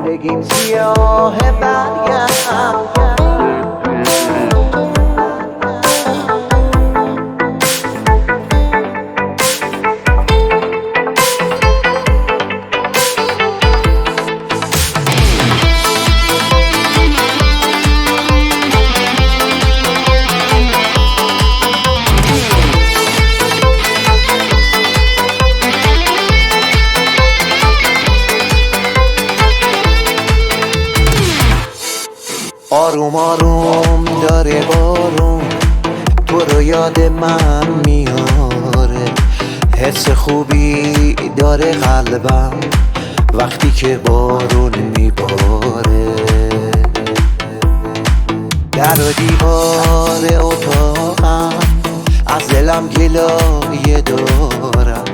زندگیم سیاه برگرد. آروم آروم داره بارون تو رو یاد من میاره، حس خوبی داره قلبم وقتی که بارون میباره. در و دیوار اتاقم از دلم گلایه دارم،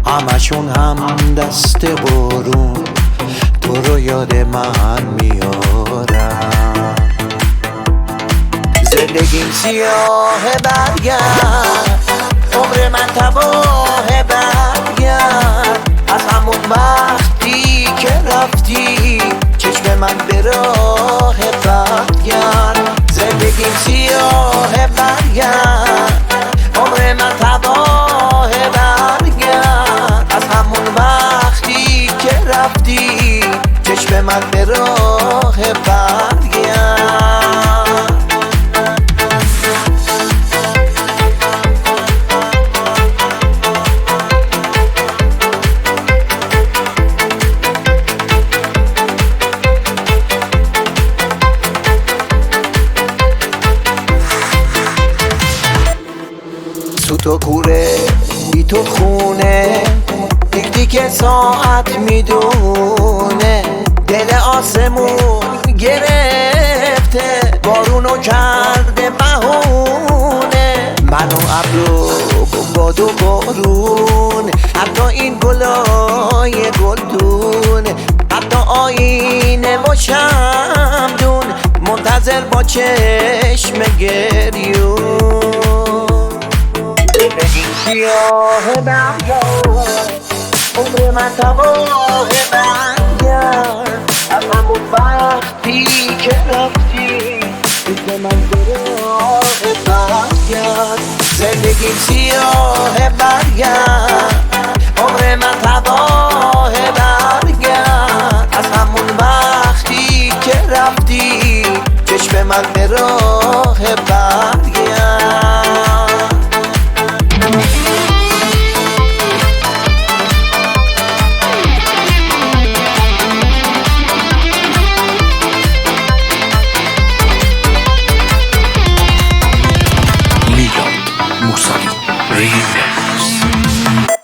همشون هم دست بارون تو رو یاد من میارم. زندگیم سیاه برگرد، عمر من تباه برگرد. از همون وقتی که رفتی چشم من به راه برگرد. زندگیم سیاه برگرد، عمر من تباه برگرد. از همون وقتی که رفتی چشم من به راه برگرد. تو تو کوره بی تو خونه، دیگه که ساعت میدونه. دل آسمون گرفته بارونو کرده بهونه. من و ابر و باد و بارون، حتی این گلای گلدون، حتی آینه و شمدون منتظر با چشم گریون. زندگیم سیاه برگرد، عمر من تباه برگرد. از همون وقتی که رفتی چشم من به راه برگرد. زندگیم سیاه برگرد، عمر من تباه برگرد. از همون وقتی که رفتی چشم من به راه برگرد. Remix.